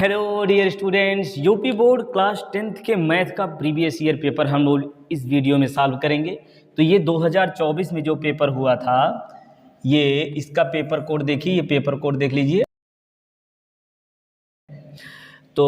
Hello dear students, UP board class 10th के math का previous year paper हम लोग इस वीडियो में सॉल्व करेंगे। तो ये 2024 में जो पेपर हुआ था, ये इसका पेपर कोड देखिए, ये पेपर कोड देख लीजिए। तो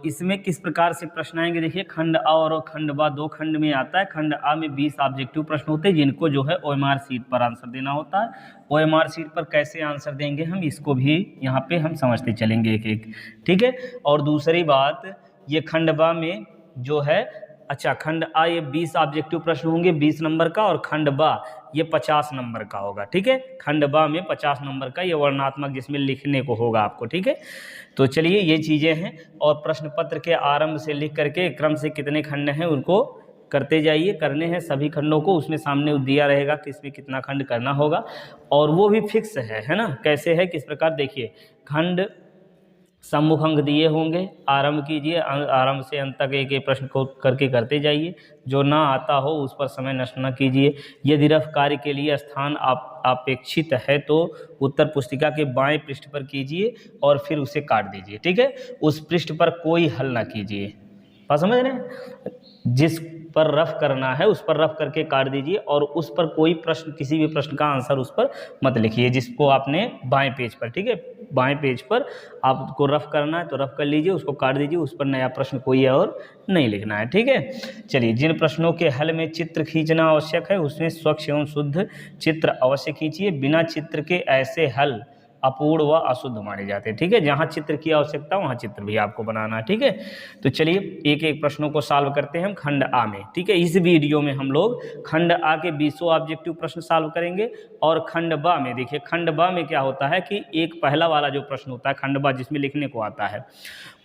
इसमें किस प्रकार से प्रश्न आएंगे, देखिए खंड आ और खंड बा दो खंड में आता है। खंड आ में 20 ऑब्जेक्टिव प्रश्न होते हैं जिनको जो है ओएमआर शीट पर आंसर देना होता है। ओएमआर शीट पर कैसे आंसर देंगे हम, इसको भी यहाँ पे हम समझते चलेंगे एक एक, ठीक है। और दूसरी बात, ये खंड बा में जो है, अच्छा खंड आ ये 20 ऑब्जेक्टिव प्रश्न होंगे 20 नंबर का, और खंड बा ये 50 नंबर का होगा, ठीक है। खंड बा में 50 नंबर का ये वर्णनात्मक जिसमें लिखने को होगा आपको, ठीक है। तो चलिए ये चीज़ें हैं, और प्रश्न पत्र के आरंभ से लिख करके क्रम से कितने खंड हैं उनको करते जाइए। करने हैं सभी खंडों को, उसमें सामने दिया रहेगा कि इसमें कितना खंड करना होगा, और वो भी फिक्स है ना। कैसे है, किस प्रकार, देखिए खंड सम्मुख अंक दिए होंगे, आरंभ कीजिए, आरंभ से अंत तक एक एक प्रश्न को करके करते जाइए। जो ना आता हो उस पर समय नष्ट न कीजिए। यदि रफ कार्य के लिए स्थान अपेक्षित है तो उत्तर पुस्तिका के बाएं पृष्ठ पर कीजिए और फिर उसे काट दीजिए, ठीक है। उस पृष्ठ पर कोई हल ना कीजिए, बात समझ रहे हैं। जिस पर रफ करना है उस पर रफ करके काट दीजिए, और उस पर कोई प्रश्न, किसी भी प्रश्न का आंसर उस पर मत लिखिए जिसको आपने बाएं पेज पर, ठीक है, बाएं पेज पर आपको रफ करना है तो रफ कर लीजिए, उसको काट दीजिए, उस पर नया प्रश्न कोई और नहीं लिखना है, ठीक है। चलिए, जिन प्रश्नों के हल में चित्र खींचना आवश्यक है उसमें स्वच्छ एवं शुद्ध चित्र अवश्य खींचिए। बिना चित्र के ऐसे हल अपूर्ण व अशुद्ध माने जाते हैं, ठीक है। जहाँ चित्र की आवश्यकता वहाँ चित्र भी आपको बनाना है, ठीक है। तो चलिए एक एक प्रश्नों को सॉल्व करते हैं हम खंड आ में, ठीक है। इस वीडियो में हम लोग खंड आ के 20 ऑब्जेक्टिव प्रश्न सॉल्व करेंगे। और खंड बा में देखिए, खंड बा में क्या होता है कि एक पहला वाला जो प्रश्न होता है खंड बा जिसमें लिखने को आता है,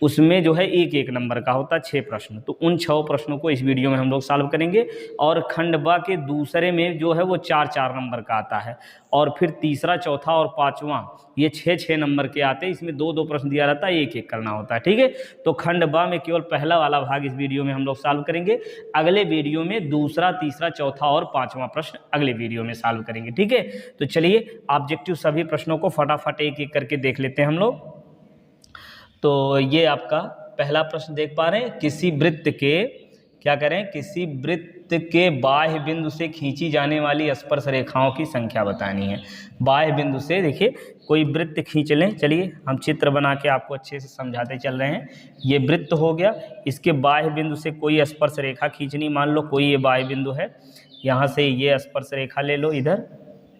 उसमें जो है एक एक नंबर का होता है 6 प्रश्न। तो उन 6 प्रश्नों को इस वीडियो में हम लोग सॉल्व करेंगे। और खंड बा के दूसरे में जो है वो 4-4 नंबर का आता है, और फिर तीसरा, चौथा और पांचवा ये 6-6 नंबर के आते हैं। इसमें 2-2 प्रश्न दिया रहता है, एक एक करना होता है, ठीक है। तो खंड बा में केवल पहला वाला भाग इस वीडियो में हम लोग सॉल्व करेंगे। अगले वीडियो में दूसरा, तीसरा, चौथा और पांचवा प्रश्न अगले वीडियो में सॉल्व करेंगे, ठीक है। तो चलिए ऑब्जेक्टिव सभी प्रश्नों को फटाफट एक एक करके देख लेते हैं हम लोग। तो ये आपका पहला प्रश्न देख पा रहे हैं, किसी वृत्त के, क्या करें, किसी वृत्त के बाह्य बिंदु से खींची जाने वाली स्पर्श रेखाओं की संख्या बतानी है। बाह्य बिंदु से, देखिए कोई वृत्त खींच लें, चलिए हम चित्र बना के आपको अच्छे से समझाते चल रहे हैं। ये वृत्त हो गया, इसके बाह्य बिंदु से कोई स्पर्श रेखा खींचनी, मान लो कोई ये बाह्य बिंदु है, यहाँ से ये स्पर्श रेखा ले लो इधर,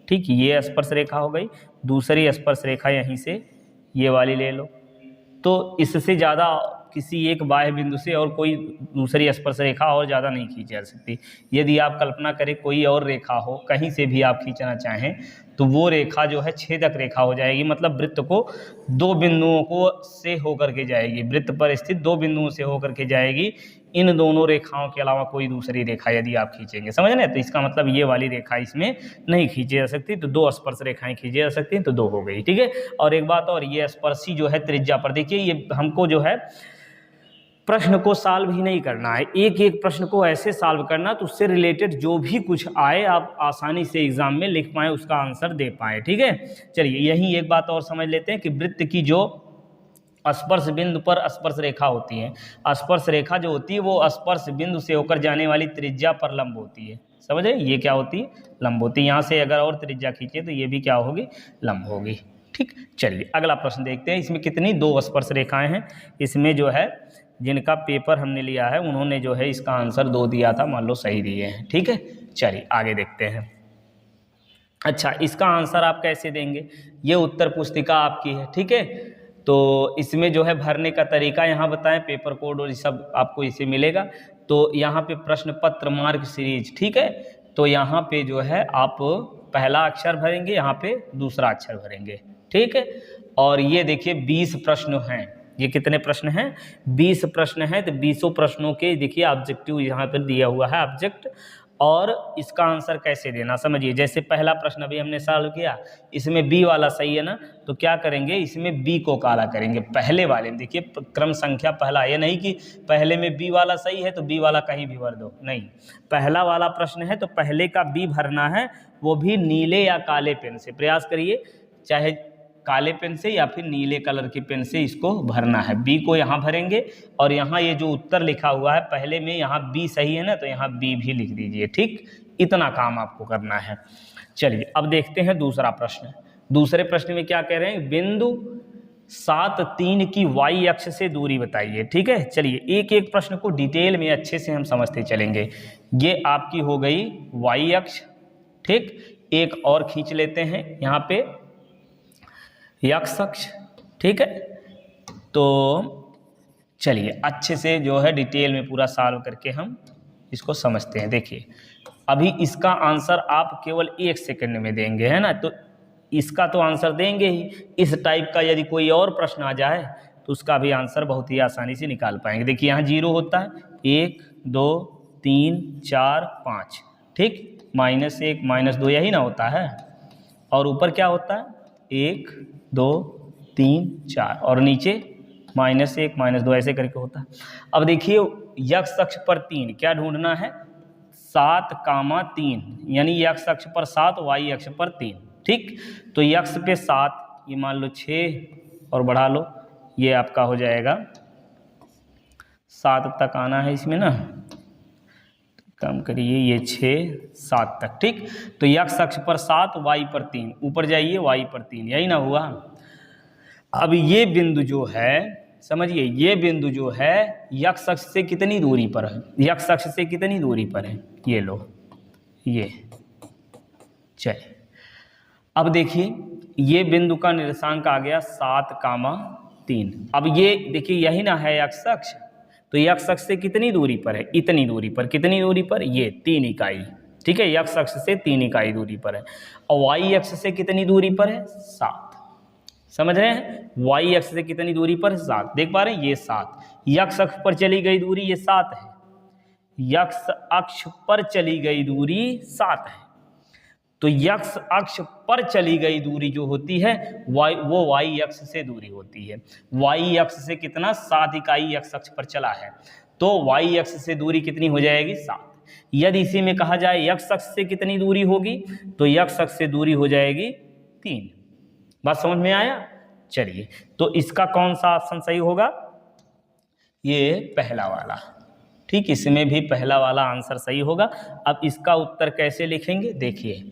ठीक, ये स्पर्श रेखा हो गई। दूसरी स्पर्श रेखा यहीं से ये वाली ले लो। तो इससे ज़्यादा किसी एक बाह्य बिंदु से और कोई दूसरी स्पर्श रेखा और ज़्यादा नहीं खींची जा सकती। यदि आप कल्पना करें कोई और रेखा हो, कहीं से भी आप खींचना चाहें, तो वो रेखा जो है छेदक रेखा हो जाएगी। मतलब वृत्त को 2 बिंदुओं को से होकर के जाएगी, वृत्त पर स्थित 2 बिंदुओं से होकर के जाएगी। इन दोनों रेखाओं के अलावा कोई दूसरी रेखा यदि आप खींचेंगे, समझ रहे हैं, तो इसका मतलब ये वाली रेखा इसमें नहीं खींची जा सकती। तो 2 स्पर्श रेखाएं खींची जा सकती हैं, तो 2 हो गई, ठीक है। और एक बात और, ये स्पर्शी जो है त्रिज्या पर, देखिए ये हमको जो है प्रश्न को सॉल्व ही नहीं करना है, एक एक प्रश्न को ऐसे सॉल्व करना तो उससे रिलेटेड जो भी कुछ आए आप आसानी से एग्जाम में लिख पाएँ, उसका आंसर दे पाएँ, ठीक है। चलिए यही एक बात और समझ लेते हैं कि वृत्त की जो स्पर्श बिंदु पर स्पर्श रेखा होती है, स्पर्श रेखा जो होती है वो स्पर्श बिंदु से होकर जाने वाली त्रिज्या पर लंब होती है, समझ रहे, ये क्या होती है, लंब होती है। यहाँ से अगर और त्रिज्या खींचे तो ये भी क्या होगी, लंब होगी, ठीक। चलिए अगला प्रश्न देखते हैं। इसमें कितनी 2 स्पर्श रेखाएं हैं। इसमें जो है जिनका पेपर हमने लिया है उन्होंने जो है इसका आंसर 2 दिया था, मान लो सही दिए हैं, ठीक है। चलिए आगे देखते हैं। अच्छा, इसका आंसर आप कैसे देंगे, ये उत्तर पुस्तिका आपकी है, ठीक है। तो इसमें जो है भरने का तरीका यहाँ बताएं, पेपर कोड और सब आपको इसे मिलेगा। तो यहाँ पे प्रश्न पत्र मार्क सीरीज, ठीक है। तो यहाँ पे जो है आप पहला अक्षर भरेंगे, यहाँ पे दूसरा अक्षर भरेंगे, ठीक है। और ये देखिए 20 प्रश्न हैं, ये कितने प्रश्न हैं, 20 प्रश्न हैं। तो 20 प्रश्नों के देखिए ऑब्जेक्टिव यहाँ पर दिया हुआ है, ऑब्जेक्ट, और इसका आंसर कैसे देना समझिए। जैसे पहला प्रश्न अभी हमने सॉल्व किया, इसमें बी वाला सही है ना, तो क्या करेंगे, इसमें बी को काला करेंगे पहले वाले में। देखिए क्रम संख्या पहला, ये नहीं कि पहले में बी वाला सही है तो बी वाला कहीं भी भर दो, नहीं, पहला वाला प्रश्न है तो पहले का बी भरना है, वो भी नीले या काले पेन से। प्रयास करिए, चाहे काले पेन से या फिर नीले कलर के पेन से इसको भरना है। बी को यहाँ भरेंगे और यहाँ ये जो उत्तर लिखा हुआ है पहले में यहाँ बी सही है ना, तो यहाँ बी भी लिख दीजिए। ठीक, इतना काम आपको करना है। चलिए अब देखते हैं दूसरा प्रश्न। दूसरे प्रश्न में क्या कह रहे हैं, बिंदु 7, 3 की वाई अक्ष से दूरी बताइए। ठीक है, चलिए एक एक प्रश्न को डिटेल में अच्छे से हम समझते चलेंगे। ये आपकी हो गई वाई अक्ष। ठीक, एक और खींच लेते हैं यहाँ पे एक्स अक्ष। ठीक है, तो चलिए अच्छे से जो है डिटेल में पूरा सॉल्व करके हम इसको समझते हैं। देखिए अभी इसका आंसर आप केवल 1 सेकंड में देंगे, है ना, तो इसका तो आंसर देंगे ही। इस टाइप का यदि कोई और प्रश्न आ जाए तो उसका भी आंसर बहुत ही आसानी से निकाल पाएंगे। देखिए यहाँ 0 होता है, 1 2 3 4 5। ठीक, -1 -2 यही ना होता है, और ऊपर क्या होता है 1 2 3 4 और नीचे -1 -2 ऐसे करके होता है। अब देखिए x अक्ष पर 3 क्या ढूंढना है, 7, यानी x अक्ष पर 7 y अक्ष पर 3। ठीक, तो x पे 7, ये मान लो 6 और बढ़ा लो, ये आपका हो जाएगा 7 तक आना है इसमें ना, कम करिए, ये 6 7 तक। ठीक, तो x अक्ष पर 7 y पर 3, ऊपर जाइए y पर 3, यही ना हुआ। अब ये बिंदु जो है, समझिए ये बिंदु जो है x अक्ष से कितनी दूरी पर है, x अक्ष से कितनी दूरी पर है, ये लो ये। चलिए अब देखिए ये बिंदु का निर्देशांक आ गया 7, 3। अब ये देखिए यही ना है x अक्ष, तो x अक्ष से कितनी दूरी पर है, इतनी दूरी पर। कितनी दूरी पर, ये 3 इकाई। ठीक है, x अक्ष से 3 इकाई दूरी पर है। और y अक्ष से कितनी दूरी पर है, 7। समझ रहे हैं, y अक्ष से कितनी दूरी पर है, 7। देख पा रहे हैं, ये 7 x अक्ष पर चली गई दूरी, ये 7 है। x अक्ष पर चली गई दूरी 7 है, तो x अक्ष पर चली गई दूरी जो होती है वो y अक्ष से दूरी होती है। y अक्ष से कितना, 7 इकाई x अक्ष पर चला है, तो y अक्ष से दूरी कितनी हो जाएगी, 7। यदि इसी में कहा जाए x अक्ष से कितनी दूरी होगी, तो x अक्ष से दूरी हो जाएगी 3। बात समझ में आया। चलिए तो इसका कौन सा ऑप्शन सही होगा, ये पहला वाला। ठीक, इसमें भी पहला वाला आंसर सही होगा। अब इसका उत्तर कैसे लिखेंगे, देखिए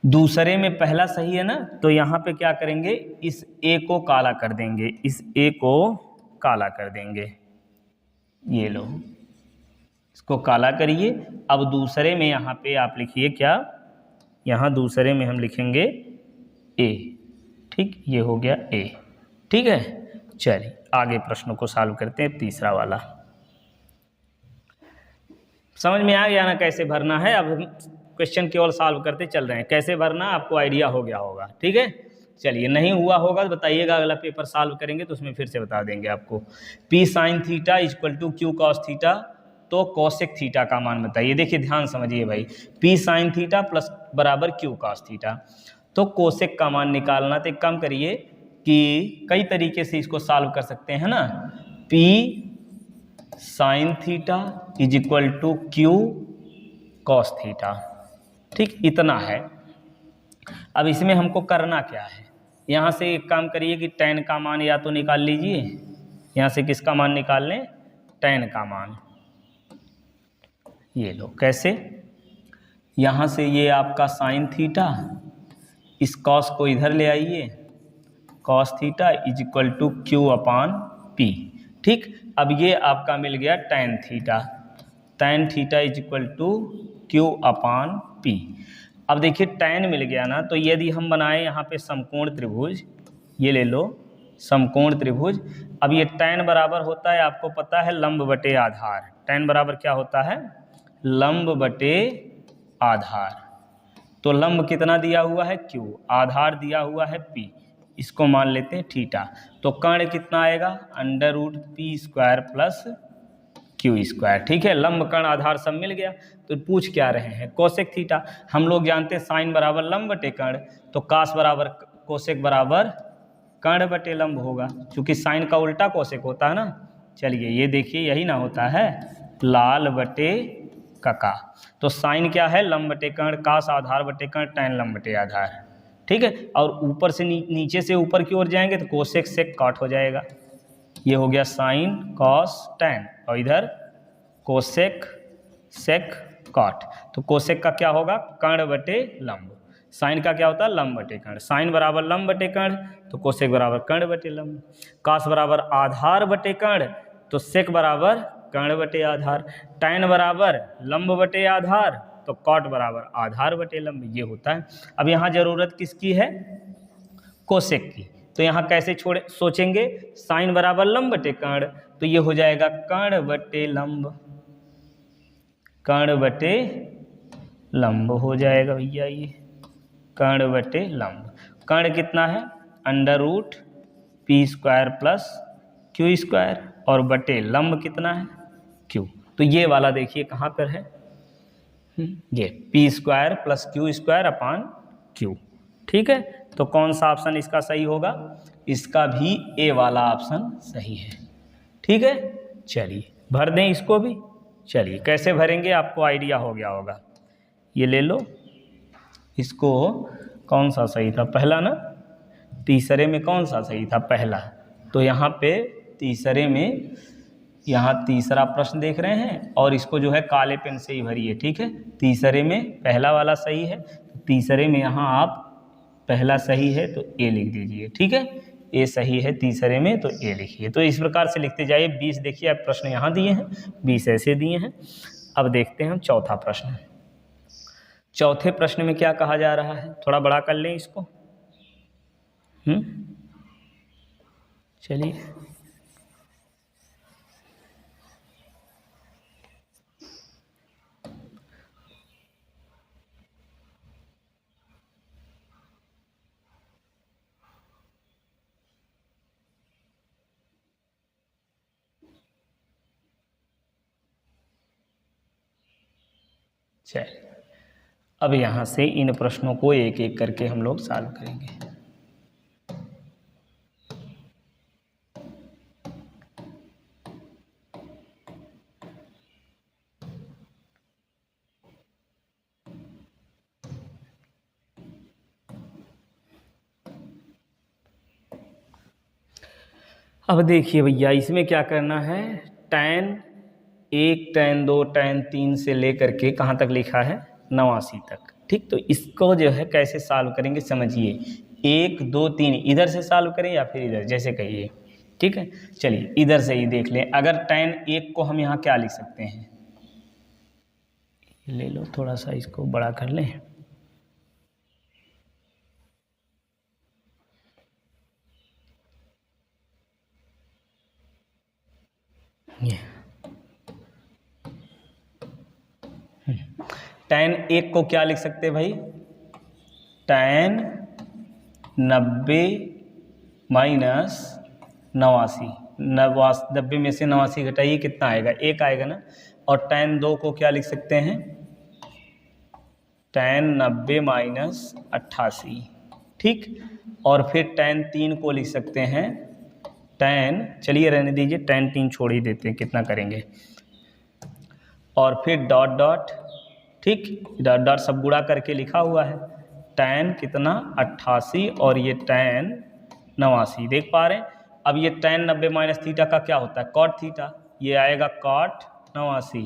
दूसरे में पहला सही है ना, तो यहाँ पे क्या करेंगे, इस ए को काला कर देंगे, इस ए को काला कर देंगे, ये लो इसको काला करिए। अब दूसरे में यहाँ पे आप लिखिए क्या, यहाँ दूसरे में हम लिखेंगे ए। ठीक, ये हो गया ए। ठीक है, चलिए आगे प्रश्नों को सॉल्व करते हैं। तीसरा वाला समझ में आ गया ना कैसे भरना है। अब हम क्वेश्चन केवल सॉल्व करते चल रहे हैं, कैसे भरना आपको आइडिया हो गया होगा। ठीक है, चलिए नहीं हुआ होगा तो बताइएगा, अगला पेपर सॉल्व करेंगे तो उसमें फिर से बता देंगे आपको। P sin theta equal to Q cos theta, तो कोसेक थीटा का मान बताइए। देखिए ध्यान समझिए भाई, P sin थीटा प्लस बराबर Q cos थीटा, तो कोसेक का मान निकालना। तो एक काम करिए कि कई तरीके से इसको सॉल्व कर सकते हैं ना। P sin theta is equal to Q cos theta. ठीक, इतना है। अब इसमें हमको करना क्या है, यहाँ से एक काम करिए कि tan का मान या तो निकाल लीजिए, यहाँ से किसका मान निकाल लें, tan का मान। ये लो कैसे, यहाँ से ये आपका sin थीटा, इस cos को इधर ले आइए, cos theta is equal to Q upon P। ठीक, अब ये आपका मिल गया tan theta, tan theta is equal to Q upon P। अब देखिए tan मिल गया ना, तो यदि हम बनाए यहाँ पे समकोण त्रिभुज, ये ले लो समकोण त्रिभुज। अब ये tan बराबर होता है, आपको पता है, लंब बटे आधार। tan बराबर क्या होता है, लंब बटे आधार। तो लंब कितना दिया हुआ है Q, आधार दिया हुआ है P, इसको मान लेते हैं थीटा। तो कर्ण कितना आएगा, √p² प्लस Q²। ठीक है, लंब कर्ण आधार सब मिल गया। तो पूछ क्या रहे हैं, कोसेक थीटा। हम लोग जानते हैं साइन बराबर लंब बटे कर्ण, तो कास बराबर कोसेक बराबर कर्ण बटे लंब होगा, क्योंकि साइन का उल्टा कोसेक होता है ना। चलिए ये देखिए यही ना होता है, लाल बटे कका। तो साइन क्या है, लंब बटे कर्ण, कास आधार बटे कर्ण, tan लंब बटे आधार। ठीक है। और ऊपर से नीचे से ऊपर की ओर जाएंगे तो कोसेक सेक कॉट हो जाएगा। ये हो गया साइन कॉस टैन, और इधर कोसेक सेक कॉट। तो कोसेक का क्या होगा, कर्ण बटे लंब। साइन का क्या होता है, लंब बटे कर्ण। साइन बराबर लंब बटे कर्ण, तो कोसेक बराबर कर्ण बटे लंब। कॉस बराबर आधार बटे कर्ण, तो सेक बराबर कर्ण बटे आधार। टैन बराबर लंब बटे आधार, तो कॉट बराबर आधार बटे लंब। ये होता है। अब यहाँ जरूरत किसकी है, कोसेक की। तो यहाँ कैसे सोचेंगे, साइन बराबर लंब बटे कर्ण, तो ये हो जाएगा कर्ण बटे लंब, कर्ण बटे लंब हो जाएगा भैया, ये कर्ण बटे लंब। कर्ण कितना है, under root p square plus q square, और बटे लंब कितना है, क्यू। तो ये वाला देखिए कहाँ पर है, ये P square plus q square upon Q. ठीक है, तो कौन सा ऑप्शन इसका सही होगा, इसका भी ए वाला ऑप्शन सही है। ठीक है, चलिए भर दें इसको भी। चलिए कैसे भरेंगे आपको आइडिया हो गया होगा। ये ले लो, इसको कौन सा सही था, पहला ना, तीसरे में कौन सा सही था, पहला। तो यहाँ पे तीसरे में, यहाँ तीसरा प्रश्न देख रहे हैं, और इसको जो है काले पेन से ही भरिए। ठीक है, तीसरे में पहला वाला सही है, तीसरे में यहाँ आप पहला सही है तो ए लिख दीजिए। ठीक है, ए सही है तीसरे में तो ए लिखिए। तो इस प्रकार से लिखते जाइए। 20 देखिए आप प्रश्न यहाँ दिए हैं, 20 ऐसे दिए हैं। अब देखते हैं हम चौथा प्रश्न। चौथे प्रश्न में क्या कहा जा रहा है, थोड़ा बड़ा कर लें इसको। चलिए, चलिए अब यहाँ से इन प्रश्नों को एक एक करके हम लोग सॉल्व करेंगे। अब देखिए भैया, इसमें क्या करना है, tan 1 tan 2 tan 3 से लेकर के कहाँ तक लिखा है, 89 तक। ठीक, तो इसको जो है कैसे सॉल्व करेंगे समझिए। 1 2 3 इधर से सॉल्व करें या फिर इधर, जैसे कहिए। ठीक है, चलिए इधर से ही देख लें। अगर tan 1 को हम यहाँ क्या लिख सकते हैं, ले लो थोड़ा सा इसको बड़ा कर लें। ये tan 1 को क्या लिख सकते हैं भाई, tan 90 माइनस 89, 90 में से 89 घटाइए कितना आएगा, 1 आएगा ना। और tan 2 को क्या लिख सकते हैं, tan 90 माइनस 88। ठीक, और फिर tan 3 को लिख सकते हैं tan, चलिए रहने दीजिए, tan 3 छोड़ ही देते हैं, कितना करेंगे, और फिर डॉट डॉट। ठीक, डॉट डॉट सब गुणा करके लिखा हुआ है, tan कितना 88 और ये tan 89, देख पा रहे हैं। अब ये tan 90 माइनस थीटा का क्या होता है, cot थीटा, ये आएगा cot 89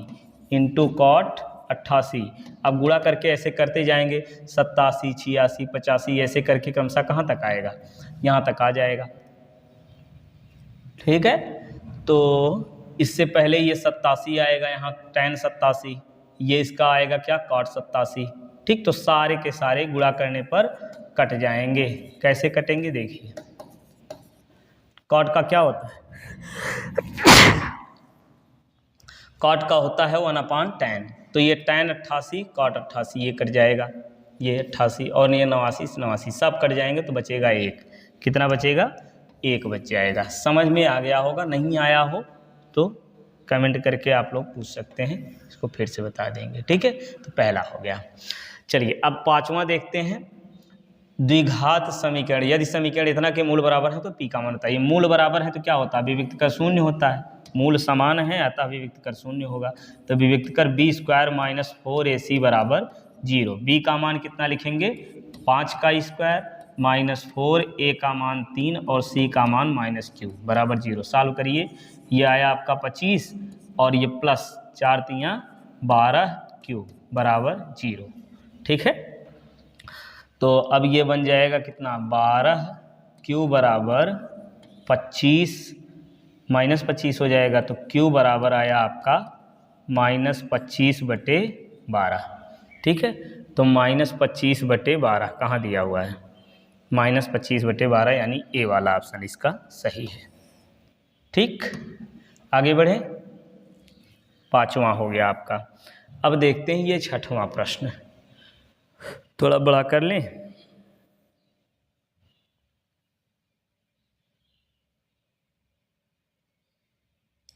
इंटू cot 88। अब गुणा करके ऐसे करते जाएंगे, 87 86 85 ऐसे करके क्रमशः कहाँ तक आएगा, यहाँ तक आ जाएगा। ठीक है, तो इससे पहले ये 87 आएगा, यहाँ tan 87, ये इसका आएगा क्या, cot 87। ठीक, तो सारे के सारे गुणा करने पर कट जाएंगे। कैसे कटेंगे देखिए, cot का क्या होता है, cot का होता है 1/tan, तो ये tan 88 cot 88 ये कट जाएगा, ये 88 और ये 89 सब कट जाएंगे, तो बचेगा 1। कितना बचेगा, 1 बच जाएगा। समझ में आ गया होगा, नहीं आया हो तो कमेंट करके आप लोग पूछ सकते हैं, इसको फिर से बता देंगे। ठीक है, तो पहला हो गया। चलिए अब पांचवा देखते हैं, द्विघात समीकरण। यदि समीकरण इतना के मूल बराबर है तो पी का मान बताइए। मूल बराबर है तो क्या होता है, अभिव्यक्त कर शून्य होता है, मूल समान है अतः अभिव्यक्त कर शून्य होगा। तो अभिव्यक्त कर b² - 4ac बराबर 0। b का मान कितना लिखेंगे, 5 का स्क्वायर -4, a का मान 3 और c का मान -q बराबर 0। सॉल्व करिए, ये आया आपका 25 और ये प्लस 4 तियाँ 12 q बराबर 0। ठीक है, तो अब ये बन जाएगा कितना, 12 q बराबर 25 -25 हो जाएगा, तो q बराबर आया आपका -25/12। ठीक है, तो -25/12 कहाँ दिया हुआ है, -25/12 यानी ए वाला ऑप्शन इसका सही है। ठीक, आगे बढ़े, 5वां हो गया आपका। अब देखते हैं ये 6वां प्रश्न, थोड़ा बड़ा कर लें।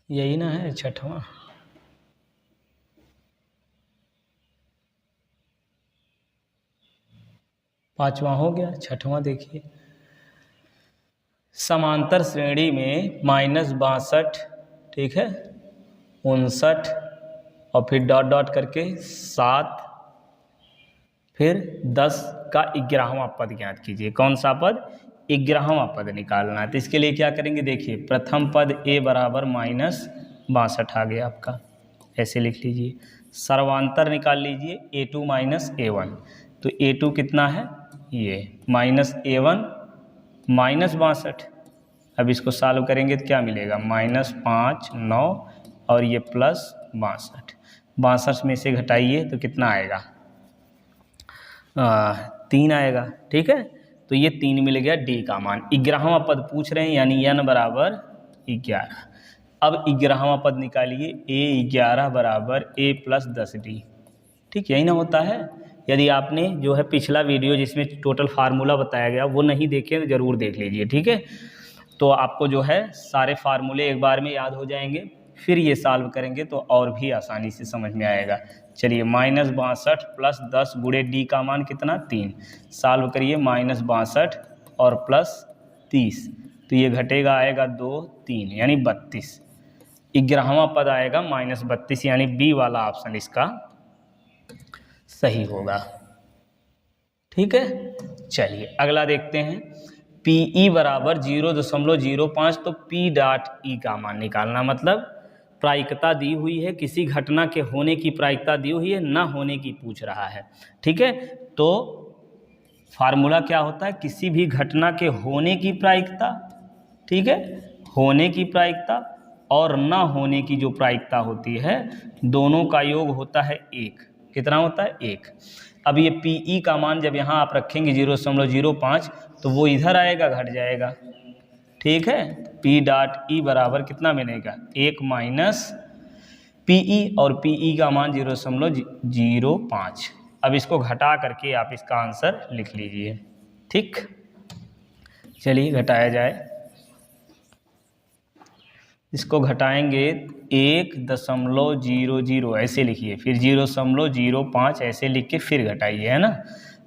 यही ना है 6वां, पाँचवां हो गया, 6वां देखिए। समांतर श्रेणी में -62, ठीक है, 59 और फिर डॉट डॉट करके 7 फिर 10 का 11वां पद ज्ञात कीजिए। कौन सा पद, 11वां पद निकालना है। तो इसके लिए क्या करेंगे, देखिए प्रथम पद a बराबर -62 आ गया आपका, ऐसे लिख लीजिए। सर्वांतर निकाल लीजिए a2 -a1, तो a2 कितना है, ये -a1 -62। अब इसको सॉल्व करेंगे तो क्या मिलेगा, -5 9 और ये +62। 62 में से घटाइए तो कितना आएगा, 3 आएगा। ठीक है, तो ये 3 मिल गया, डी का मान। 11वां पद पूछ रहे हैं यानी n बराबर 11। अब 11वां पद निकालिए, a11 बराबर a + 10d। ठीक, यही ना होता है। यदि आपने जो है पिछला वीडियो जिसमें टोटल फार्मूला बताया गया वो नहीं देखे तो ज़रूर देख लीजिए। ठीक है, तो आपको जो है सारे फार्मूले एक बार में याद हो जाएंगे, फिर ये सॉल्व करेंगे तो और भी आसानी से समझ में आएगा। चलिए, -62 + 10 गुणे डी का मान कितना, 3। सॉल्व करिए, -62 और +30, तो ये घटेगा, आएगा 2 3 यानी 32। 11वां पद आएगा -32 यानी बी वाला ऑप्शन इसका सही होगा। ठीक है, चलिए अगला देखते हैं। PE बराबर 0.05, तो P डॉट E का मान निकालना, मतलब प्रायिकता दी हुई है, किसी घटना के होने की प्रायिकता दी हुई है, ना होने की पूछ रहा है। ठीक है, तो फार्मूला क्या होता है, किसी भी घटना के होने की प्रायिकता, ठीक है, होने की प्रायिकता और ना होने की जो प्रायिकता होती है, दोनों का योग होता है 1। कितना होता है, 1। अब ये PE का मान जब यहाँ आप रखेंगे 0.05, तो वो इधर आएगा, घट जाएगा। ठीक है, P डॉट E बराबर कितना बनेगा, 1 माइनस PE, और PE का मान 0.05। अब इसको घटा करके आप इसका आंसर लिख लीजिए। ठीक, चलिए घटाया जाए। इसको घटाएंगे 1.00 ऐसे लिखिए, फिर 0.05 ऐसे लिख के फिर घटाइए, है ना।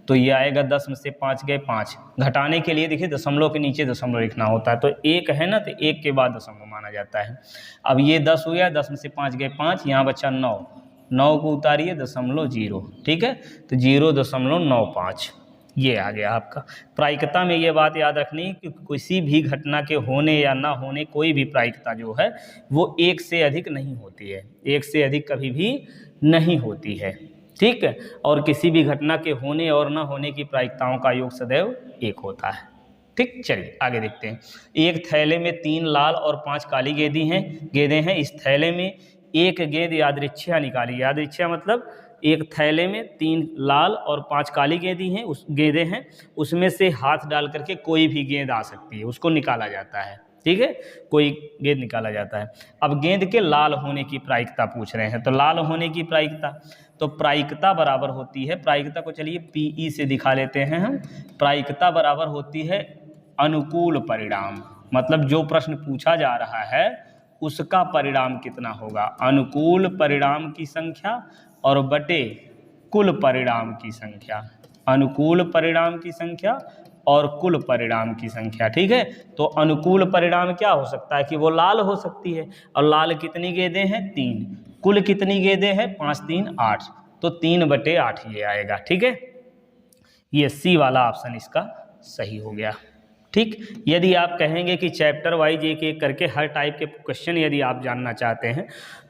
तो ये आएगा 10 में से 5 गए 5। घटाने के लिए देखिए दशमलव के नीचे दशमलव लिखना होता है, तो 1 है ना, तो 1 के बाद दशमलव माना जाता है। अब ये 10 हो गया, 10 में से 5 गए 5, यहाँ बचा 9। 9 को उतारिए 0.0, ठीक है, तो 0.95 ये आ गया आपका। प्रायिकता में ये बात याद रखनी कि किसी भी घटना के होने या ना होने, कोई भी प्रायिकता जो है वो 1 से अधिक नहीं होती है, 1 से अधिक कभी भी नहीं होती है। ठीक है, और किसी भी घटना के होने और ना होने की प्रायिकताओं का योग सदैव 1 होता है। ठीक, चलिए आगे देखते हैं। एक थैले में 3 लाल और 5 काली गेंदें हैं। इस थैले में एक गेंद यादृच्छिक निकाली। यादृच्छिक मतलब एक थैले में 3 लाल और 5 काली गेंदें हैं, उसमें से हाथ डाल करके कोई भी गेंद आ सकती है, उसको निकाला जाता है। ठीक है, कोई गेंद निकाला जाता है। अब गेंद के लाल होने की प्रायिकता पूछ रहे हैं, तो लाल होने की प्रायिकता, तो प्रायिकता बराबर होती है, प्रायिकता को चलिए PE से दिखा लेते हैं हम। प्रायिकता बराबर होती है अनुकूल परिणाम, मतलब जो प्रश्न पूछा जा रहा है उसका परिणाम कितना होगा, अनुकूल परिणाम की संख्या और बटे कुल परिणाम की संख्या। अनुकूल परिणाम की संख्या और कुल परिणाम की संख्या। ठीक है, तो अनुकूल परिणाम क्या हो सकता है कि वो लाल हो सकती है, और लाल कितनी गेंदें हैं, 3। कुल कितनी गेंदें हैं, 5 3 8, तो 3/8 ये आएगा। ठीक है, ये सी वाला ऑप्शन इसका सही हो गया। ठीक, यदि आप कहेंगे कि चैप्टर वाइज एक एक करके हर टाइप के क्वेश्चन यदि आप जानना चाहते हैं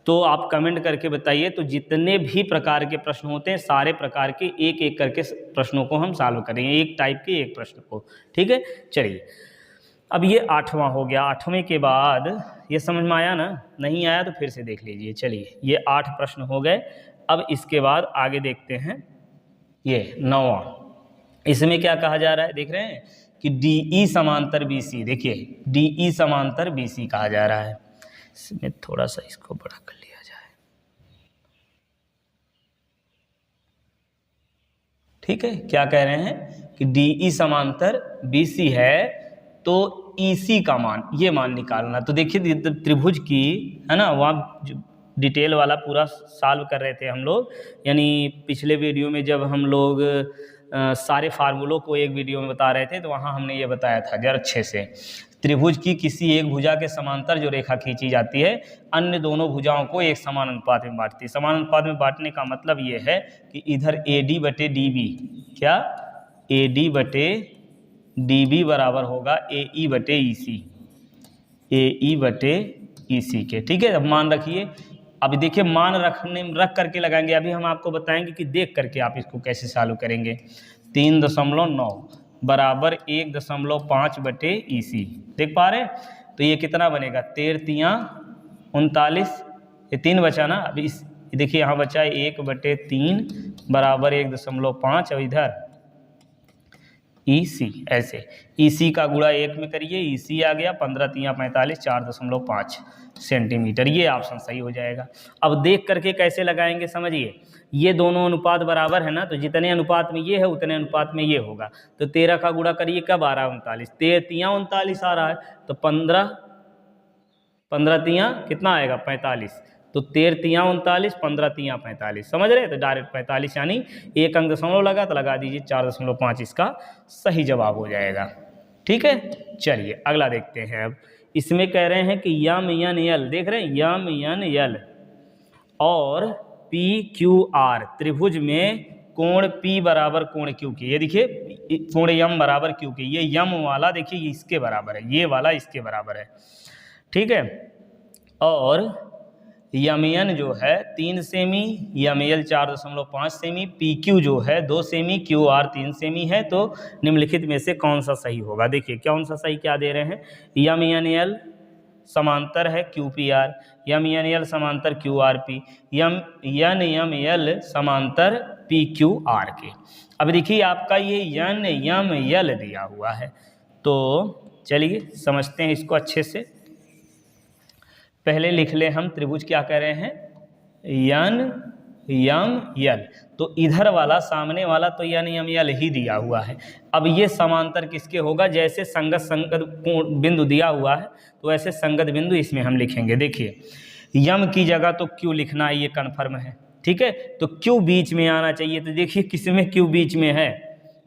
तो आप कमेंट करके बताइए, तो जितने भी प्रकार के प्रश्न होते हैं सारे प्रकार के एक एक करके प्रश्नों को हम सॉल्व करेंगे, एक टाइप के एक प्रश्न को। ठीक है, चलिए अब ये 8वां हो गया। 8वें के बाद ये समझ में आया ना, नहीं आया तो फिर से देख लीजिए। चलिए ये 8 प्रश्न हो गए। अब इसके बाद आगे देखते हैं ये 9वां। इसमें क्या कहा जा रहा है, देख रहे हैं कि DE समांतर BC, देखिए DE समांतर BC कहा जा रहा है। इसमें थोड़ा सा इसको बड़ा कर लिया जाए। ठीक है, क्या कह रहे हैं कि DE समांतर BC है तो EC का मान, ये मान निकालना। तो देखिए त्रिभुज की है ना, वहाँ डिटेल वाला पूरा सॉल्व कर रहे थे हम लोग, यानी पिछले वीडियो में जब हम लोग सारे फार्मूलों को एक वीडियो में बता रहे थे तो वहाँ हमने ये बताया था जरा अच्छे से। त्रिभुज की किसी एक भुजा के समांतर जो रेखा खींची जाती है अन्य दोनों भुजाओं को एक समान अनुपात में बांटती है। समान अनुपात में बांटने का मतलब ये है कि इधर AD बटे DB, क्या AD बटे DB बराबर होगा AE बटे EC, AE बटे EC के। ठीक है, अब मान रखिए। अभी देखिए मान रख करके लगाएंगे, अभी हम आपको बताएंगे कि देख करके आप इसको कैसे सॉल्व करेंगे। 3.9 बराबर 1.5 बटे EC, देख पा रहे हैं? तो ये कितना बनेगा, 13 39, ये 3 बचा ना। अब इस देखिए यहाँ बचा 1/3 बराबर 1.5, और इधर EC, ऐसे EC का गुणा 1 में करिए, EC आ गया 15 3 45, 4.5 सेंटीमीटर। ये ऑप्शन सही हो जाएगा। अब देख करके कैसे लगाएंगे समझिए, ये दोनों अनुपात बराबर है ना, तो जितने अनुपात में ये है उतने अनुपात में ये होगा। तो 13 का गुणा करिए, कब आ रहा है 39, 13 39 आ रहा है, तो 15 3 कितना आएगा 45, तो 13 3 39, 15 3 45, समझ रहे हैं? तो डायरेक्ट 45 यानी एक अंक दशमलव लगा तो लगा दीजिए 4.5, इसका सही जवाब हो जाएगा। ठीक है, चलिए अगला देखते हैं। अब इसमें कह रहे हैं कि यम एन एल, देख रहे हैं यम एन एल और PQR त्रिभुज में कोण P बराबर कोण Q की। ये देखिए कोण यम बराबर Q की, ये यम वाला देखिए इसके बराबर है, ये वाला इसके बराबर है। ठीक है, और यमन जो है 3 सेमी, यमएल 4.5 सेमी, PQ जो है 2 सेमी, QR 3 सेमी है। तो निम्नलिखित में से कौन सा सही होगा? देखिए कौन सा सही क्या दे रहे हैं, यमएल समांतर है QPR, यमएल समांतर QRP, यमएल समांतर PQR के। अब देखिए आपका ये यमएल दिया हुआ है, तो चलिए समझते हैं इसको अच्छे से। पहले लिख ले हम त्रिभुज क्या कह रहे हैं, यमएल, तो इधर वाला सामने वाला तो यमएल ही दिया हुआ है। अब ये समांतर किसके होगा, जैसे संगत बिंदु दिया हुआ है तो ऐसे संगत बिंदु इसमें हम लिखेंगे। देखिए यम की जगह तो क्यों लिखना है, ये कन्फर्म है। ठीक है, तो क्यों बीच में आना चाहिए, तो देखिए किसमें क्यों बीच में है,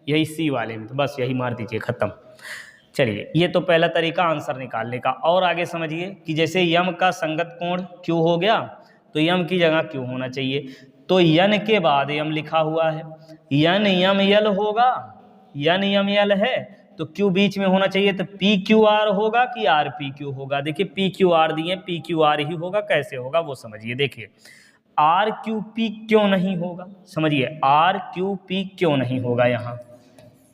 यही सी वाले में, तो बस यही मार दीजिए, खत्म। चलिए ये तो पहला तरीका आंसर निकालने का। और आगे समझिए कि जैसे यम का संगत कोण क्यों हो गया, तो यम की जगह क्यों होना चाहिए, तो यन के बाद यम लिखा हुआ है, यन यम यल होगा, यन यम यल है तो क्यों बीच में होना चाहिए, तो PQR होगा कि RPQ होगा। देखिए PQR दिए, PQR ही होगा, कैसे होगा वो समझिए। देखिए RQP क्यों नहीं होगा, समझिए RQP क्यों नहीं होगा, यहाँ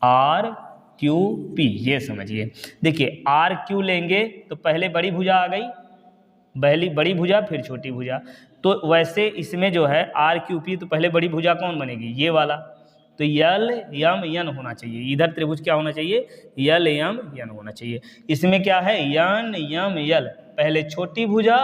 RQP ये समझिए। देखिए RQ लेंगे तो पहले बड़ी भुजा आ गई, पहली बड़ी भुजा फिर छोटी भुजा, तो वैसे इसमें जो है RQP तो पहले बड़ी भुजा कौन बनेगी, ये वाला, तो यल यम यन होना चाहिए। इधर त्रिभुज क्या होना चाहिए, यल यम यन होना चाहिए। इसमें क्या है, यन यम यल, पहले छोटी भुजा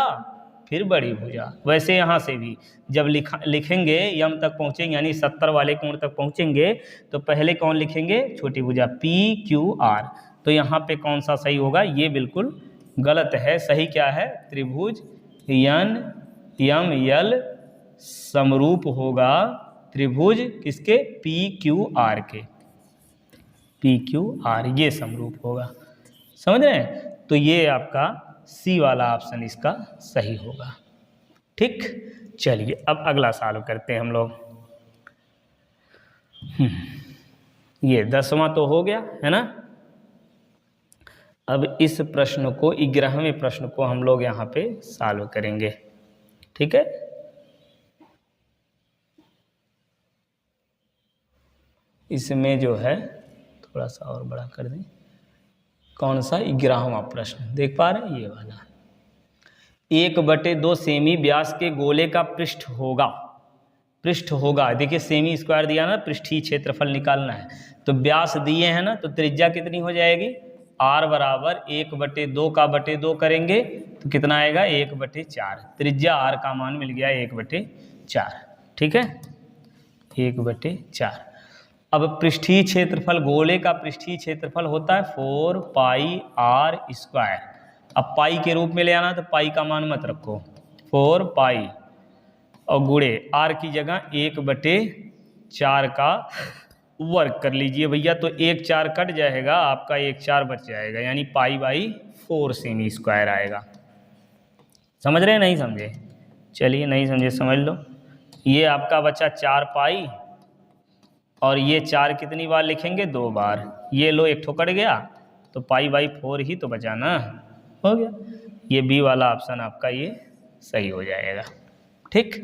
फिर बड़ी भुजा। वैसे यहाँ से भी जब लिखेंगे यम तक पहुँचेंगे, यानी 70 वाले कोण तक पहुँचेंगे तो पहले कौन लिखेंगे, छोटी भुजा PQR। तो यहाँ पे कौन सा सही होगा, ये बिल्कुल गलत है। सही क्या है, त्रिभुज यन यम यल समरूप होगा त्रिभुज किसके, PQR के, PQR ये समरूप होगा, समझ रहे हैं? तो ये आपका सी वाला ऑप्शन इसका सही होगा। ठीक, चलिए अब अगला सॉल्व करते हैं हम लोग। ये 10वां तो हो गया है ना। अब इस प्रश्न को 11वें प्रश्न को हम लोग यहाँ पे सॉल्व करेंगे, ठीक है। इसमें जो है थोड़ा सा और बड़ा कर दें, कौन सा 11वां प्रश्न देख पा रहे हैं, ये वाला। 1/2 सेमी व्यास के गोले का पृष्ठ होगा, पृष्ठ होगा, देखिए सेमी स्क्वायर दिया ना, पृष्ठीय क्षेत्रफल निकालना है, तो व्यास दिए हैं ना, तो त्रिज्या कितनी हो जाएगी, r बराबर 1/2 का बटे 2 करेंगे तो कितना आएगा 1/4, त्रिज्या r का मान मिल गया 1/4, ठीक है 1/4। अब पृष्ठीय क्षेत्रफल, गोले का पृष्ठीय क्षेत्रफल होता है 4 पाई r स्क्वायर। अब पाई के रूप में ले आना, तो पाई का मान मत रखो, 4 पाई और गुणे r की जगह 1/4 का वर्ग कर लीजिए भैया, तो 1 4 कट जाएगा, आपका 1 4 बच जाएगा, यानी पाई/4 सेमी स्क्वायर आएगा। समझ रहे हैं नहीं समझे, चलिए नहीं समझे समझ लो। ये आपका बचा 4 पाई और ये 4 कितनी बार लिखेंगे, 2 बार, ये लो एक ठो कट गया तो पाई/4 ही तो बचा ना, हो गया। ये बी वाला ऑप्शन आपका ये सही हो जाएगा, ठीक।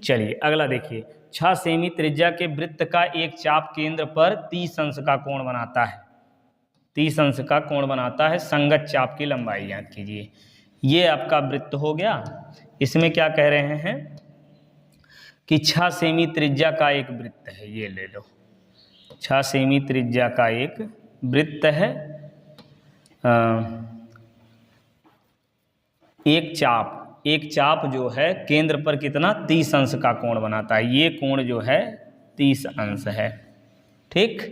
चलिए अगला देखिए, 6 सेमी त्रिज्या के वृत्त का एक चाप केंद्र पर 30 अंश का कोण बनाता है, 30 अंश का कोण बनाता है, संगत चाप की लंबाई याद कीजिए। ये आपका वृत्त हो गया। इसमें क्या कह रहे हैं कि 6 सेमी त्रिज्या का एक वृत्त है, ये ले लो, 6 सेमी त्रिज्या का एक वृत्त है, एक चाप जो है केंद्र पर कितना 30 अंश का कोण बनाता है, ये कोण जो है 30 अंश है, ठीक।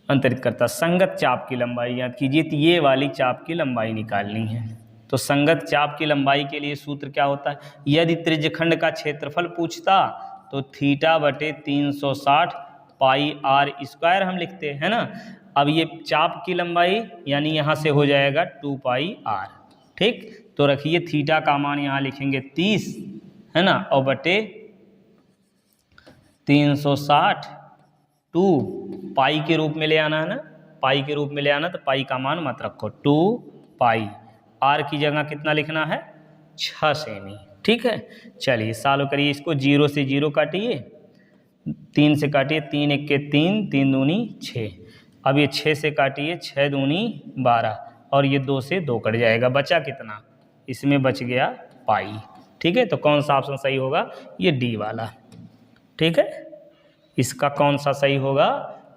अंतरित करता, संगत चाप की लंबाई याद कीजिए, तो ये वाली चाप की लंबाई निकालनी है। तो संगत चाप की लंबाई के लिए सूत्र क्या होता है, यदि त्रिज्यखंड का क्षेत्रफल पूछता तो θ/360 पाई r स्क्वायर हम लिखते हैं ना। अब ये चाप की लंबाई यानी यहाँ से हो जाएगा 2 पाई r, ठीक। तो रखिए थीटा का मान यहाँ लिखेंगे 30 है ना, और बटे 360, 2 पाई के रूप में ले आना है ना, पाई के रूप में ले आना, तो पाई का मान मत रखो, 2 पाई, r की जगह कितना लिखना है 6 सेमी, ठीक है। चलिए सॉल्व करिए इसको, 0 से 0 काटिए, 3 से काटिए, 3 1 के 3, 3 दूनी 6, अब ये 6 से काटिए, 6 दूनी 12 और ये 2 से 2 कट जाएगा, बचा कितना, इसमें बच गया पाई, ठीक है। तो कौन सा ऑप्शन सही होगा, ये डी वाला, ठीक है। इसका कौन सा सही होगा,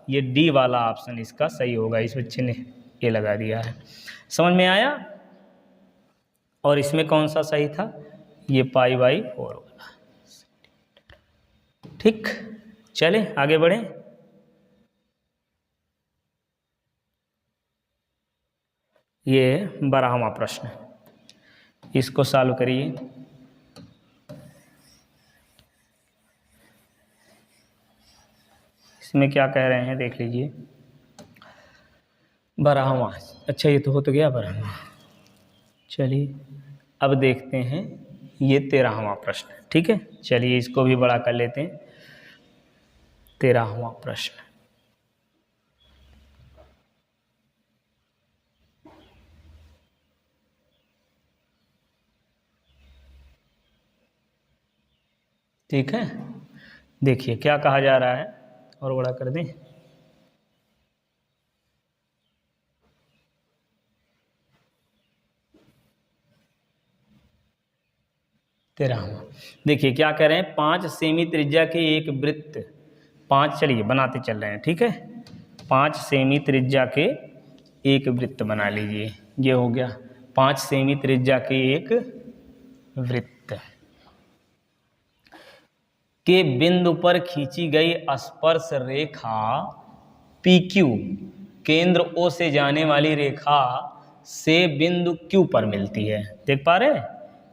ये डी वाला ऑप्शन इसका सही होगा, इस बच्चे ने ये लगा दिया है, समझ में आया। और इसमें कौन सा सही था, ये पाई/4 वाला, ठीक। चले आगे बढ़े। ये 12वां प्रश्न, इसको सॉल्व करिए। इसमें क्या कह रहे हैं देख लीजिए, 12वां, अच्छा ये तो हो तो गया 12वां। चलिए अब देखते हैं ये 13वां प्रश्न, ठीक है। चलिए इसको भी बड़ा कर लेते हैं, 13वां प्रश्न। ठीक है, देखिए क्या कहा जा रहा है, और बड़ा कर दें, देखिए क्या कह रहे हैं, 5 सेमी त्रिज्या के एक वृत्त, 5 चलिए बनाते चल रहे हैं, ठीक है। 5 सेमी त्रिज्या के एक वृत्त बना लीजिए, ये हो गया 5 सेमी त्रिज्या के एक वृत्त के बिंदु पर खींची गई स्पर्श रेखा PQ केंद्र O से जाने वाली रेखा से बिंदु Q पर मिलती है। देख पा रहे हैं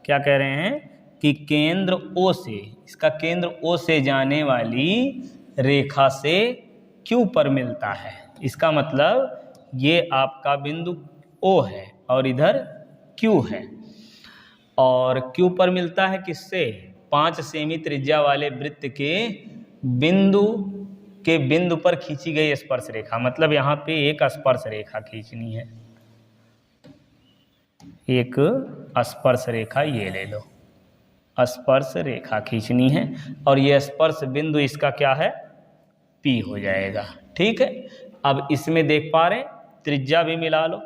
क्या कह रहे हैं कि केंद्र O से, इसका केंद्र O से जाने वाली रेखा से Q पर मिलता है। इसका मतलब ये आपका बिंदु O है और इधर Q है, और Q पर मिलता है किससे, 5 सेमी त्रिज्या वाले वृत्त के बिंदु के बिंदु पर खींची गई स्पर्श रेखा, मतलब यहाँ पे एक स्पर्श रेखा खींचनी है, एक स्पर्श रेखा ये ले लो, स्पर्श रेखा खींचनी है और ये स्पर्श बिंदु इसका क्या है, P हो जाएगा। ठीक है, अब इसमें देख पा रहे त्रिज्या भी मिला लो,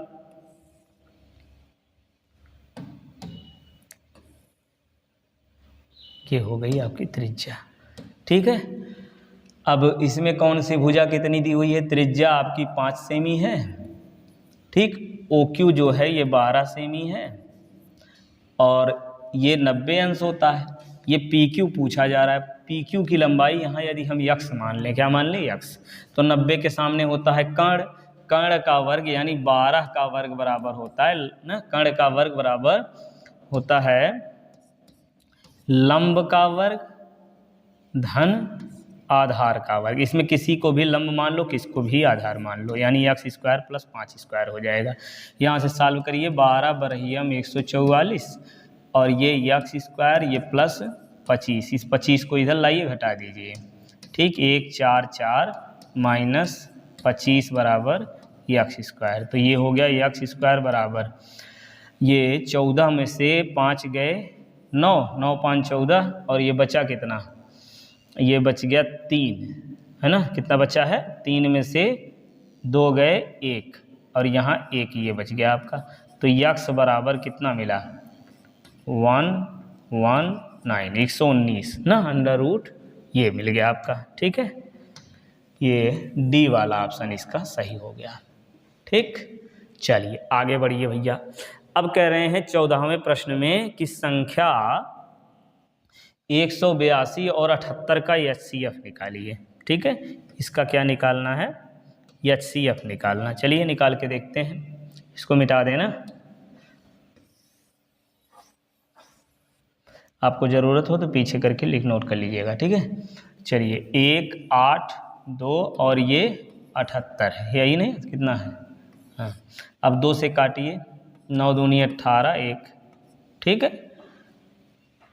ये हो गई आपकी त्रिज्या। ठीक है, अब इसमें कौन सी भुजा कितनी दी हुई है, त्रिज्या आपकी 5 सेमी है। ठीक, OQ जो है ये 12 सेमी है और ये 90 अंश होता है। ये PQ पूछा जा रहा है, PQ की लंबाई यहाँ यदि हम यक्स मान लें, क्या मान लें, यक्स, तो 90 के सामने होता है कर्ण, कर्ण का वर्ग यानी 12 का वर्ग बराबर होता है ना, कर्ण का वर्ग बराबर होता है लंब का वर्ग धन आधार का वर्ग। इसमें किसी को भी लंब मान लो, किसको भी आधार मान लो, यानी x स्क्वायर प्लस 5 स्क्वायर हो जाएगा। यहाँ से सॉल्व करिए, 12 बरहियम 144 और ये x स्क्वायर, ये प्लस 25, इस 25 को इधर लाइए, घटा दीजिए। ठीक, 1 4 4 माइनस 25 बराबर x स्क्वायर, तो ये हो गया x स्क्वायर बराबर, ये 14 में से 5 गए 9, 9 5 14 और ये बचा कितना, ये बच गया 3, है ना, कितना बचा है, 3 में से 2 गए 1 और यहाँ 1 ये बच गया आपका, तो x बराबर कितना मिला, 119, 119 ना, अंडर रूट ये मिल गया आपका। ठीक है, ये डी वाला ऑप्शन इसका सही हो गया। ठीक, चलिए आगे बढ़िए भैया। अब कह रहे हैं 14वें प्रश्न में कि संख्या 182 और 78 का HCF निकालिए। ठीक है, इसका क्या निकालना है, HCF निकालना। चलिए निकाल के देखते हैं, इसको मिटा देना, आपको ज़रूरत हो तो पीछे करके लिख नोट कर लीजिएगा। ठीक है, चलिए 1 8 2 और ये 78 है, यही नहीं, कितना है, हाँ, अब 2 से काटिए, 9 दूनी 18 1, ठीक है,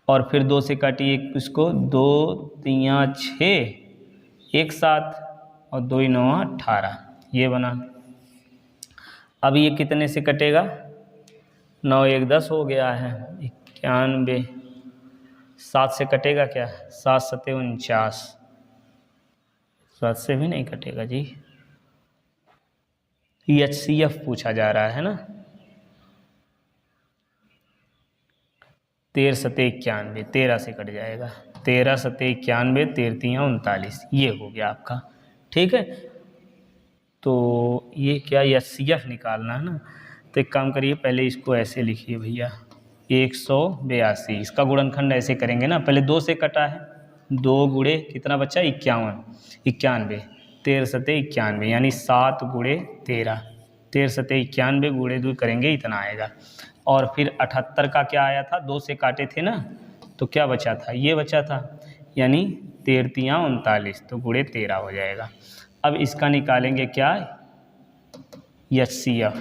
और फिर 2 से काटिए इसको, 2 3 6 1 7 और 2 9 18, ये बना। अब ये कितने से कटेगा, 9 1 10 हो गया है, 91, 7 से कटेगा क्या, 7 7 49, 7 से भी नहीं कटेगा जी, HCF पूछा जा रहा है ना, 13 7 91, 13 से कट जाएगा, 13 7 91, 13 3 39, ये हो गया आपका। ठीक है, तो ये क्या HCF निकालना है ना, तो एक काम करिए, पहले इसको ऐसे लिखिए भैया, 182, इसका गुणनखंड ऐसे करेंगे ना, पहले 2 से कटा है, 2 गुणे कितना बचा, 91, 91, 13 7 91, यानी 7 गुणे 13, 13 7 91 गुणे 2 करेंगे, इतना आएगा। और फिर 78 का क्या आया था, 2 से काटे थे ना, तो क्या बचा था, ये बचा था, यानी 13 3 39, तो गुणे 13 हो जाएगा। अब इसका निकालेंगे क्या, HCF,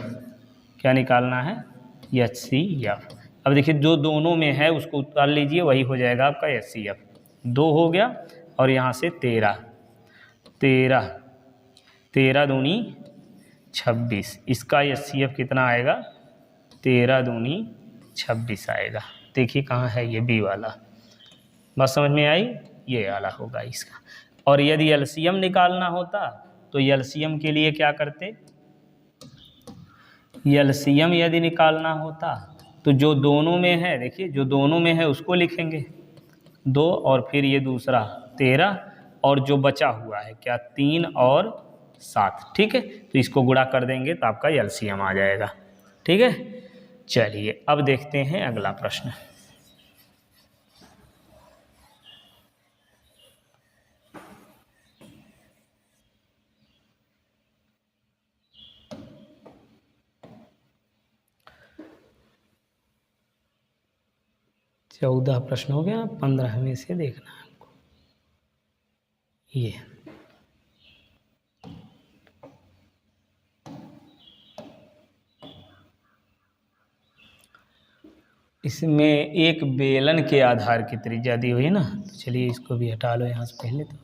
क्या निकालना है, HCF। अब देखिए जो दोनों में है उसको उतार लीजिए, वही हो जाएगा आपका HCF। 2 हो गया और यहाँ से 13, 13 13 दूनी 26, इसका HCF कितना आएगा, 13 दूनी 26 आएगा। देखिए कहाँ है, ये बी वाला, बात समझ में आई, ये वाला होगा इसका। और यदि LCM निकालना होता तो LCM के लिए क्या करते, LCM यदि निकालना होता तो जो दोनों में है, देखिए जो दोनों में है उसको लिखेंगे 2 और फिर ये दूसरा 13 और जो बचा हुआ है क्या 3 और 7, ठीक है, तो इसको गुणा कर देंगे तो आपका LCM आ जाएगा। ठीक है, चलिए अब देखते हैं अगला प्रश्न। चौदह प्रश्न हो गया, 15 में से देखना है आपको। ये इसमें एक बेलन के आधार की त्रिज्या दी हुई है ना, तो चलिए इसको भी हटा लो यहाँ से पहले। तो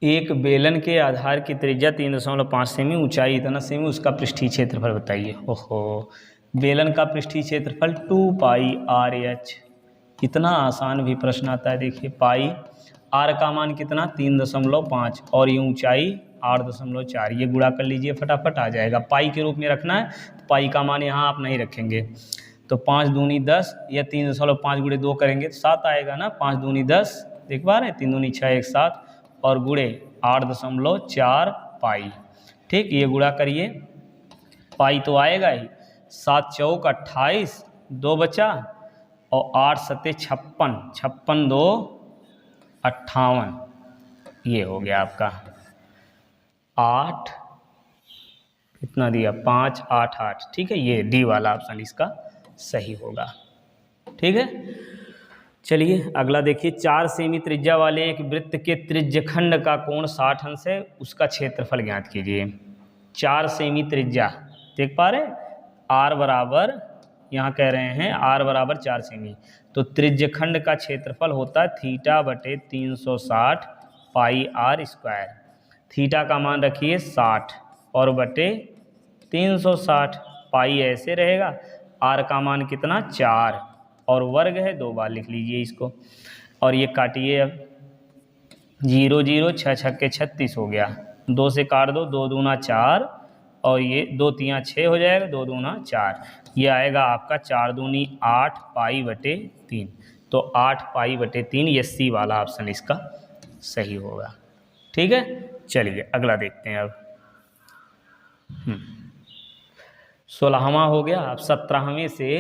एक बेलन के आधार की त्रिज्या 3.5 सेमी, ऊंचाई इतना सेमी, उसका पृष्ठीय क्षेत्रफल बताइए। ओहो, बेलन का पृष्ठीय क्षेत्रफल 2πr/h। इतना आसान भी प्रश्न आता है। देखिए पाई, आर का मान कितना 3.5 और ये ऊंचाई 8.4, ये गुणा कर लीजिए फटाफट आ जाएगा। पाई के रूप में रखना है तो पाई का मान यहाँ आप नहीं रखेंगे, तो 5 दूनी 10 या 3.5 गुणे 2 करेंगे तो 7 आएगा ना। 5 दूनी 10, देख पा रहे हैं, 3 दूनी 6 1 7 और गुणे 8.4 पाई। ठीक, ये गुणा करिए, पाई तो आएगा ही। 7 चौक 28, 2 बचा और 8 सत्ते 56, 56 2 58, ये हो गया आपका 8, कितना दिया 5 8 8। ठीक है, ये डी वाला ऑप्शन इसका सही होगा। ठीक है, चलिए अगला देखिए। 4 सेमी त्रिज्या वाले एक वृत्त के त्रिज्यखंड का कोण 60 अंश है, उसका क्षेत्रफल ज्ञात कीजिए। 4 सेमी त्रिज्या, देख पा रहे, आर बराबर, यहाँ कह रहे हैं आर बराबर 4 सेमी, तो त्रिज्यखंड का क्षेत्रफल होता है थीटा बटे 360 पाई आर स्क्वायर। थीटा का मान रखिए 60 और बटे 360, पाई ऐसे रहेगा, आर का मान कितना 4 और वर्ग है, 2 बार लिख लीजिए इसको। और ये काटिए अब, 0 0 6 छक्के 36 हो गया, 2 से काट दो, 2 दूना 4 और ये 2 तियाँ 6 हो जाएगा, 2 दूना 4, ये आएगा आपका 4 दूनी 8 पाई बटे 3, तो 8 पाई बटे 3, ये सी वाला ऑप्शन इसका सही होगा। ठीक है, चलिए अगला देखते हैं अब। 16वां हो गया, अब 17वें से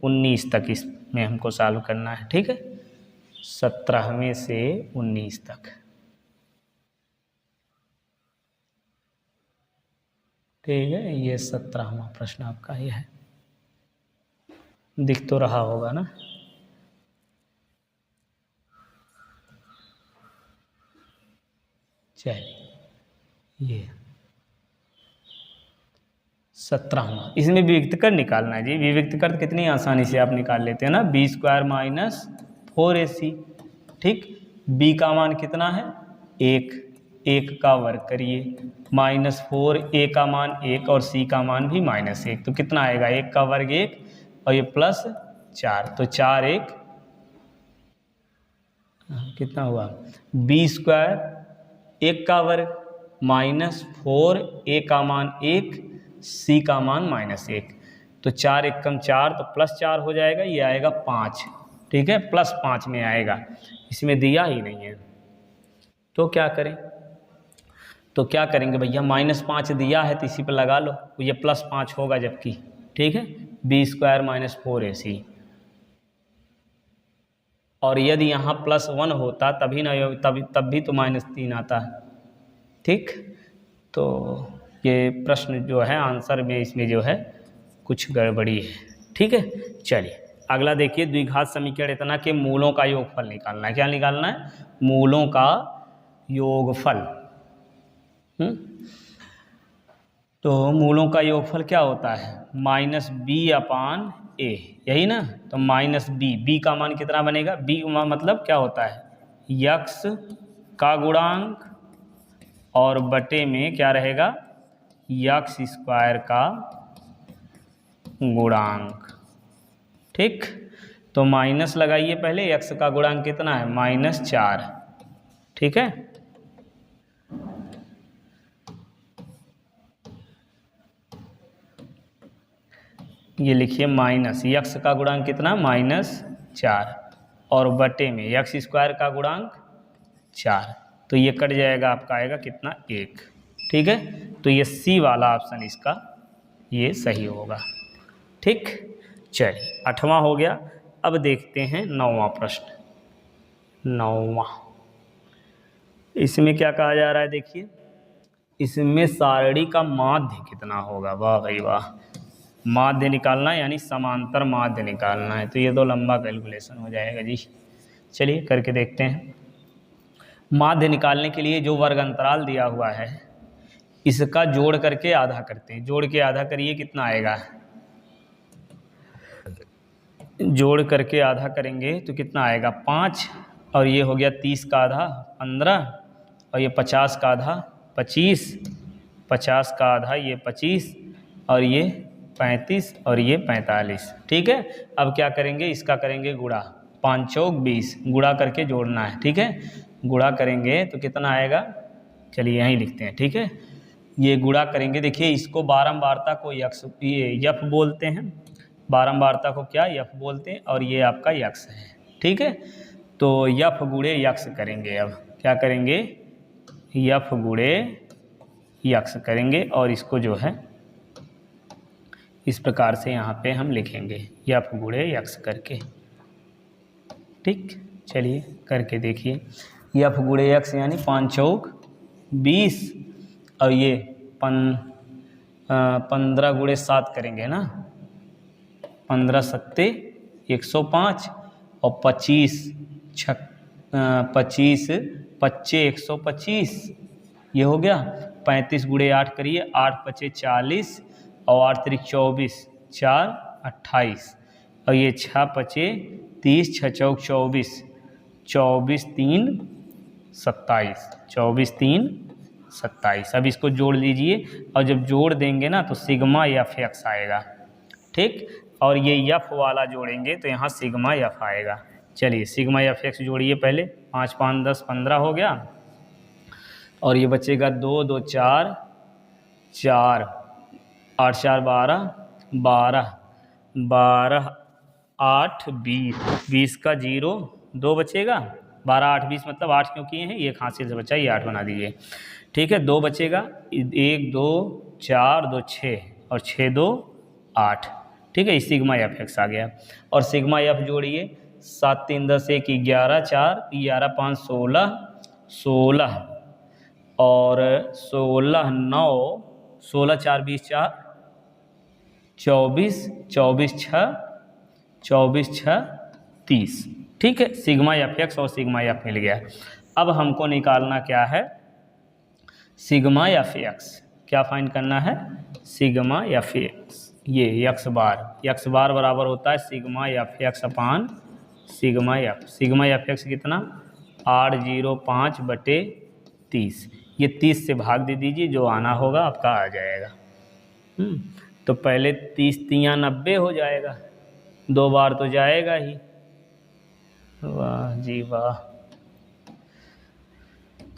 19 तक इसमें हमको सॉल्व करना है। ठीक है, 17वें से 19 तक। ठीक है, ये 17वां प्रश्न आपका ये है, दिख तो रहा होगा ना। चलिए ये 17वां, इसमें विविक्त कर निकालना है जी। विविक्त कर कितनी आसानी से आप निकाल लेते हैं ना, b² - 4ac। ठीक, b का मान कितना है 1, 1 का वर्ग करिए, -4, a का मान 1 और c का मान भी -1, तो कितना आएगा 1 का वर्ग 1 और ये +4, तो 4 1 कितना हुआ, b², 1 का वर्ग -4, a का मान 1, c का मान -1, तो 4 एकम 4, तो +4 हो जाएगा, ये आएगा 5। ठीक है, +5 में आएगा, इसमें दिया ही नहीं है तो क्या करें, तो क्या करेंगे भैया, -5 दिया है तो इसी पर लगा लो, तो ये +5 होगा जबकि। ठीक है, b² - 4ac, और यदि यहाँ +1 होता तभी ना, तब भी तो -3 आता है। ठीक, तो ये प्रश्न जो है आंसर में इसमें जो है कुछ गड़बड़ी है। ठीक है, चलिए अगला देखिए। द्विघात समीकरण इतना के मूलों का योगफल निकालना है। क्या निकालना है, मूलों का योगफल। तो मूलों का योगफल क्या होता है, -b/a, यही ना, तो -b का मान कितना बनेगा, b मतलब क्या होता है, x का गुणांक और बटे में क्या रहेगा, x² का गुणांक। ठीक, तो माइनस लगाइए पहले, x का गुणांक कितना है -4। ठीक है, ये लिखिए माइनस, x का गुणांक कितना -4 और बटे में x² का गुणांक 4, तो ये कट जाएगा, आपका आएगा कितना 1। ठीक है, तो ये सी वाला ऑप्शन इसका ये सही होगा। ठीक, चलिए 8वां हो गया। अब देखते हैं 9वां प्रश्न। 9वां, इसमें क्या कहा जा रहा है, देखिए इसमें सारणी का माध्य कितना होगा। वाह भाई वाह, माध्य निकालना है, यानी समांतर माध्य निकालना है, तो ये तो लंबा कैलकुलेशन हो जाएगा जी। चलिए करके देखते हैं। माध्य निकालने के लिए जो वर्ग अंतराल दिया हुआ है इसका जोड़ करके आधा करते हैं। जोड़ के आधा करिए, कितना आएगा, जोड़ करके आधा करेंगे तो कितना आएगा 5, और ये हो गया 30 का आधा 15 और ये 50 का आधा 25, 50 का आधा ये 25 और ये 35 और ये 45। ठीक है, अब क्या करेंगे, इसका करेंगे गुणा, 5 चौक 20, गुणा करके जोड़ना है। ठीक है, गुणा करेंगे तो कितना आएगा, चलिए यहीं लिखते हैं। ठीक है, ये गुणा करेंगे, देखिए इसको बारंबारता को यक्स, ये यफ बोलते हैं, बारंबारता को क्या यफ बोलते हैं, और ये आपका यक्स है। ठीक है, तो यफ गुणे यक्स करेंगे। अब क्या करेंगे, यफ गुणे यक्स करेंगे और इसको जो है इस प्रकार से यहाँ पे हम लिखेंगे, यफ गुणे यक्स करके। ठीक, चलिए करके देखिए, यफ गुणे यक्स यानी 5 चौक 20 और ये 15 गुणे 7 करेंगे ना, 15 सत्ते 105 और 25 25 पच्चे 125, ये हो गया। 35 गुणे 8 करिए, 8 पचे 40 और 8 त्रिक 24, 4 28 और ये 6 पचे 30, 6 चौक 24, 24 3 27, 24 3 27। अब इसको जोड़ लीजिए और जब जोड़ देंगे ना तो सिग्मा यफ एक्स आएगा। ठीक, और ये यफ वाला जोड़ेंगे तो यहाँ सिग्मा यफ आएगा। चलिए सिग्मा यफ एक्स जोड़िए पहले, 5 5 10 15 हो गया और ये बचेगा 2 2 4 4 8 4 12 12 12 8 20 20 का 0 2 बचेगा, 12 8 20 मतलब 8 क्यों किए हैं, ये हासिल से बचा, ये 8 बना दीजिए। ठीक है, 2 बचेगा, 1 2 4 2 6 और 6 2 8। ठीक है, सिग्मा एफ एक्स आ गया। और सिग्मा एफ जोड़िए, 7 3 10 1 11 4 11 5 16 16 और 16 9 16 4 20 4 24 24 6 24 6 30। ठीक है, सिग्मा एफ एक्स और सिग्मा एफ मिल गया। अब हमको निकालना क्या है, सिग्मा एफ एक्स। क्या फाइंड करना है, सिग्मा एफ एक्स। ये एक्स बार बराबर होता है सिग्मा एफ एक्स अपान sigma F. Sigma F x कितना, 805 बटे 30। ये 30 से भाग दे दीजिए, जो आना होगा आपका आ जाएगा। तो पहले 30 3 90 हो जाएगा, 2 बार तो जाएगा ही। वाह जी वाह।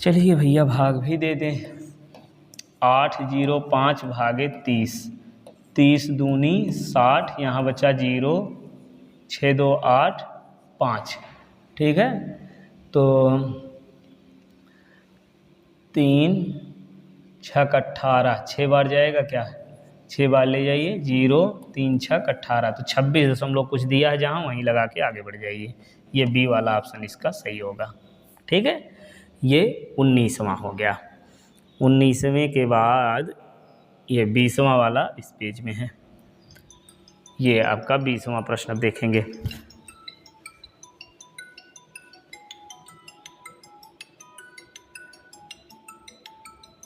चलिए भैया भाग भी दे दें, 805 भागे 30, 30 दूनी 60, यहाँ बचा 0, 6 2 8 5। ठीक है, तो 3 6 18, 6 बार जाएगा क्या, 6 बार ले जाइए, 0 3 6 18, तो 26 कुछ दिया है जहाँ, वहीं लगा के आगे बढ़ जाइए। ये बी वाला ऑप्शन इसका सही होगा। ठीक है, ये 19वां हो गया। 19वें के बाद ये 20वां वाला इस पेज में है। ये आपका 20वां प्रश्न अब देखेंगे।